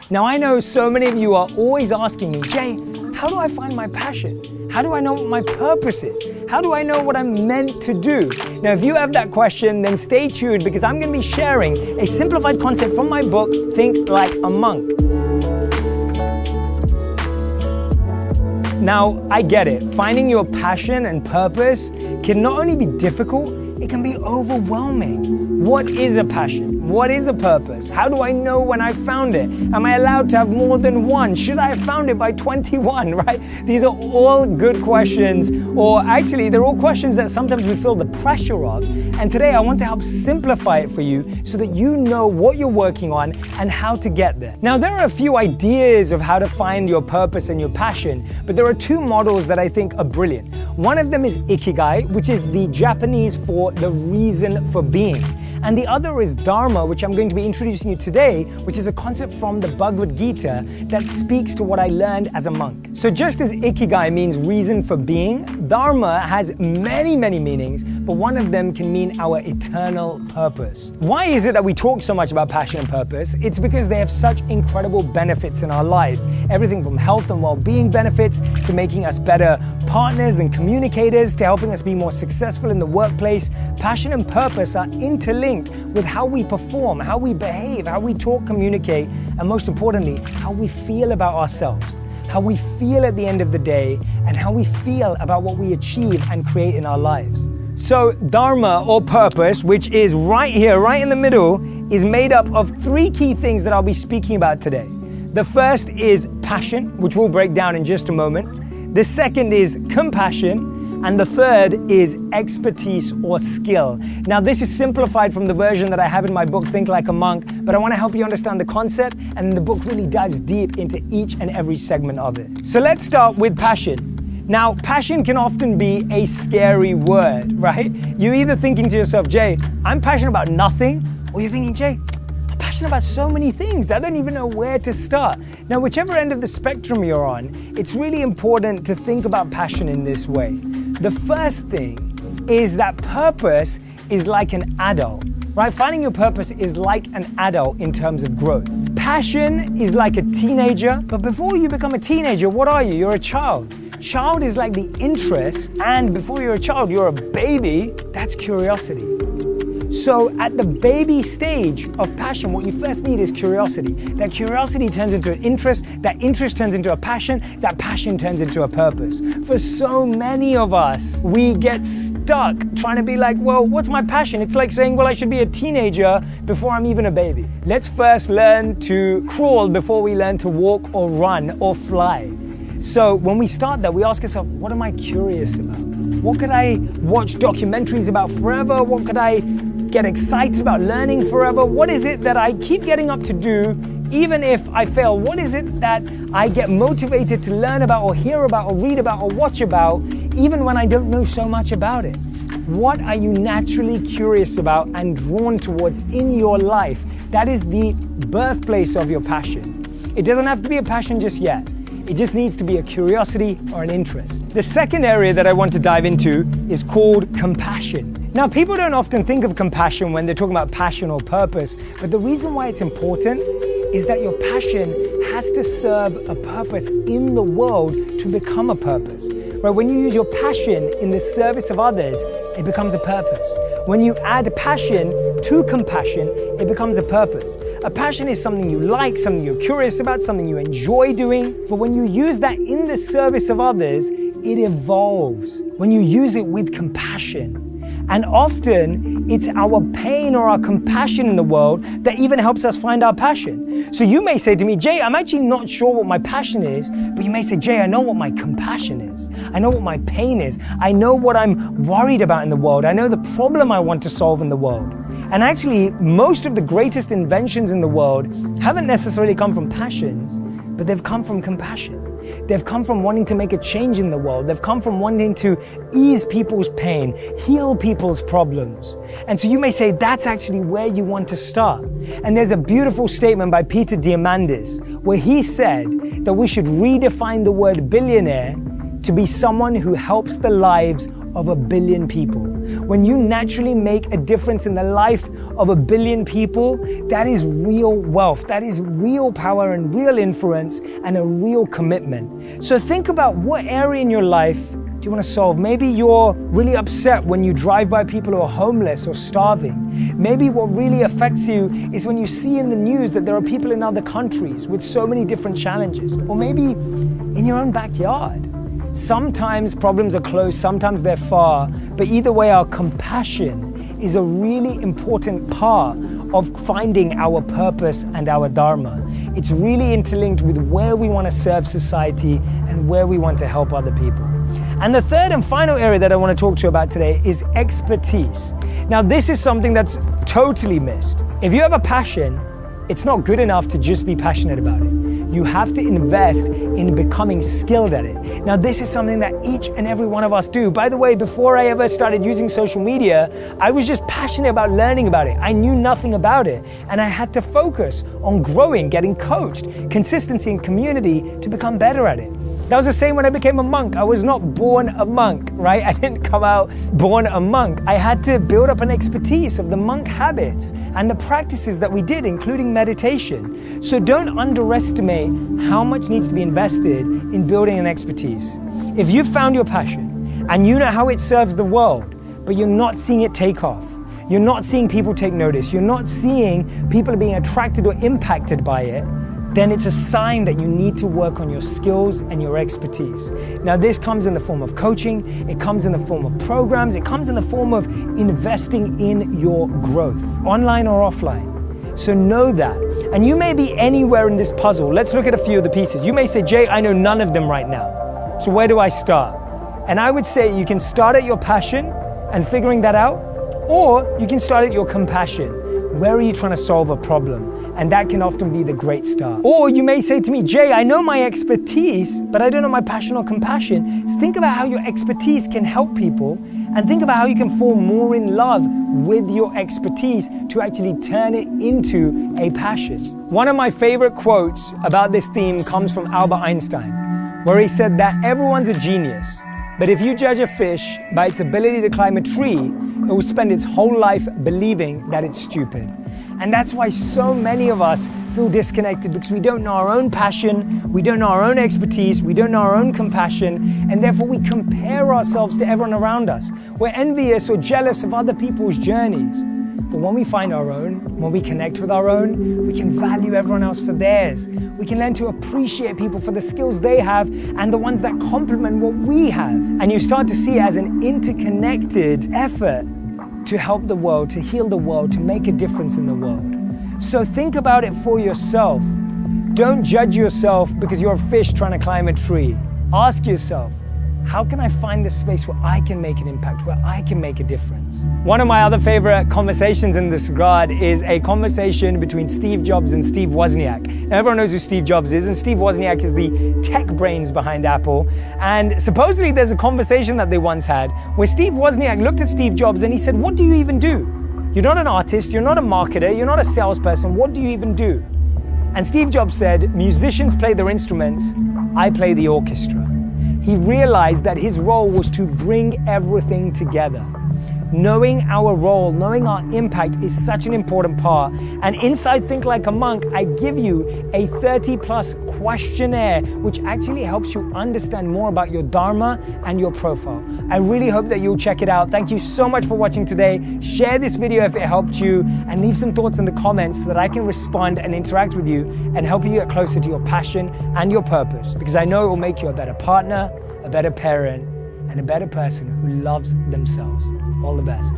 Now I know so many of you are always asking me, Jay, how do I find my passion? How do I know what my purpose is? How do I know what I'm meant to do? Now if you have that question, then stay tuned because I'm going to be sharing a simplified concept from my book, Think Like a Monk. Now, I get it. Finding your passion and purpose can not only be difficult, it can be overwhelming. What is a passion? What is a purpose? How do I know when I found it? Am I allowed to have more than one? Should I have found it by 21, right? These are all good questions, or actually they're all questions that sometimes we feel the pressure of. And today I want to help simplify it for you so that you know what you're working on and how to get there. Now, there are a few ideas of how to find your purpose and your passion, but there are two models that I think are brilliant. One of them is Ikigai, which is the Japanese for the reason for being. And the other is Dharma, which I'm going to be introducing you today, which is a concept from the Bhagavad Gita that speaks to what I learned as a monk. So just as Ikigai means reason for being, Dharma has many, many meanings, but one of them can mean our eternal purpose. Why is it that we talk so much about passion and purpose? It's because they have such incredible benefits in our life. Everything from health and well-being benefits to making us better partners and communicators to helping us be more successful in the workplace. Passion and purpose are interlinked with how we perform, how we behave, how we talk, communicate, and most importantly, how we feel about ourselves, how we feel at the end of the day, and how we feel about what we achieve and create in our lives. So Dharma, or purpose, which is right here, right in the middle, is made up of three key things that I'll be speaking about today. The first is passion, which we'll break down in just a moment. The second is compassion. And the third is expertise or skill. Now, this is simplified from the version that I have in my book, Think Like a Monk, but I want to help you understand the concept, and the book really dives deep into each and every segment of it. So let's start with passion. Now, passion can often be a scary word, right? You're either thinking to yourself, Jay, I'm passionate about nothing, or you're thinking, Jay, I'm passionate about so many things, I don't even know where to start. Now, whichever end of the spectrum you're on, it's really important to think about passion in this way. The first thing is that purpose is like an adult, right? Finding your purpose is like an adult in terms of growth. Passion is like a teenager, but before you become a teenager, what are you? You're a child. Child is like the interest, and before you're a child, you're a baby. That's curiosity. So at the baby stage of passion, what you first need is curiosity. That curiosity turns into an interest, that interest turns into a passion, that passion turns into a purpose. For so many of us, we get stuck trying to be like, well, what's my passion? It's like saying, well, I should be a teenager before I'm even a baby. Let's first learn to crawl before we learn to walk or run or fly. So when we start that, we ask ourselves, what am I curious about? What could I watch documentaries about forever? What could I get excited about learning forever? What is it that I keep getting up to do even if I fail? What is it that I get motivated to learn about or hear about or read about or watch about even when I don't know so much about it? What are you naturally curious about and drawn towards in your life? That is the birthplace of your passion. It doesn't have to be a passion just yet. It just needs to be a curiosity or an interest. The second area that I want to dive into is called compassion. Now, people don't often think of compassion when they're talking about passion or purpose, but the reason why it's important is that your passion has to serve a purpose in the world to become a purpose. Right? When you use your passion in the service of others, it becomes a purpose. When you add passion to compassion, it becomes a purpose. A passion is something you like, something you're curious about, something you enjoy doing. But when you use that in the service of others, it evolves. When you use it with compassion. And often it's our pain or our compassion in the world that even helps us find our passion. So you may say to me, Jay, I'm actually not sure what my passion is, but you may say, Jay, I know what my compassion is. I know what my pain is. I know what I'm worried about in the world. I know the problem I want to solve in the world. And actually, most of the greatest inventions in the world haven't necessarily come from passions, but they've come from compassion. They've come from wanting to make a change in the world. They've come from wanting to ease people's pain, heal people's problems. And so you may say that's actually where you want to start. And there's a beautiful statement by Peter Diamandis where he said that we should redefine the word billionaire to be someone who helps the lives of 1 billion people. When you naturally make a difference in the life of 1 billion people, that is real wealth. That is real power and real influence and a real commitment. So think about what area in your life do you want to solve. Maybe you're really upset when you drive by people who are homeless or starving. Maybe what really affects you is when you see in the news that there are people in other countries with so many different challenges. Or maybe in your own backyard. Sometimes problems are close, sometimes they're far, but either way, our compassion is a really important part of finding our purpose and our dharma. It's really interlinked with where we want to serve society and where we want to help other people. And the third and final area that I want to talk to you about today is expertise. Now, this is something that's totally missed. If you have a passion, it's not good enough to just be passionate about it. You have to invest in becoming skilled at it. Now, this is something that each and every one of us do. By the way, before I ever started using social media, I was just passionate about learning about it. I knew nothing about it, and I had to focus on growing, getting coached, consistency and community to become better at it. That was the same when I became a monk. I was not born a monk, right? I didn't come out born a monk. I had to build up an expertise of the monk habits and the practices that we did, including meditation. So don't underestimate how much needs to be invested in building an expertise. If you've found your passion and you know how it serves the world, but you're not seeing it take off, you're not seeing people take notice, you're not seeing people being attracted or impacted by it, then it's a sign that you need to work on your skills and your expertise. Now, this comes in the form of coaching, it comes in the form of programs, it comes in the form of investing in your growth, online or offline. So know that. And you may be anywhere in this puzzle. Let's look at a few of the pieces. You may say, Jay, I know none of them right now. So where do I start? And I would say you can start at your passion and figuring that out, or you can start at your compassion. Where are you trying to solve a problem? And that can often be the great start. Or you may say to me, Jay, I know my expertise, but I don't know my passion or compassion. So think about how your expertise can help people, and think about how you can fall more in love with your expertise to actually turn it into a passion. One of my favorite quotes about this theme comes from Albert Einstein, where he said that everyone's a genius, but if you judge a fish by its ability to climb a tree, it will spend its whole life believing that it's stupid. And that's why so many of us feel disconnected, because we don't know our own passion, we don't know our own expertise, we don't know our own compassion, and therefore we compare ourselves to everyone around us. We're envious or jealous of other people's journeys. But when we find our own, when we connect with our own, we can value everyone else for theirs. We can learn to appreciate people for the skills they have and the ones that complement what we have. And you start to see it as an interconnected effort to help the world, to heal the world, to make a difference in the world. So think about it for yourself. Don't judge yourself because you're a fish trying to climb a tree. Ask yourself, how can I find the space where I can make an impact, where I can make a difference? One of my other favorite conversations in this regard is a conversation between Steve Jobs and Steve Wozniak. Now, everyone knows who Steve Jobs is, and Steve Wozniak is the tech brains behind Apple. And supposedly there's a conversation that they once had where Steve Wozniak looked at Steve Jobs and he said, what do you even do? You're not an artist, you're not a marketer, you're not a salesperson, what do you even do? And Steve Jobs said, musicians play their instruments, I play the orchestra. He realized that his role was to bring everything together. Knowing our role, knowing our impact is such an important part. And inside Think Like a Monk, I give you a 30+ questionnaire which actually helps you understand more about your dharma and your profile. I really hope that you'll check it out. Thank you so much for watching today. Share this video if it helped you, and leave some thoughts in the comments so that I can respond and interact with you and help you get closer to your passion and your purpose, because I know it will make you a better partner, a better parent, and a better person who loves themselves. All the best.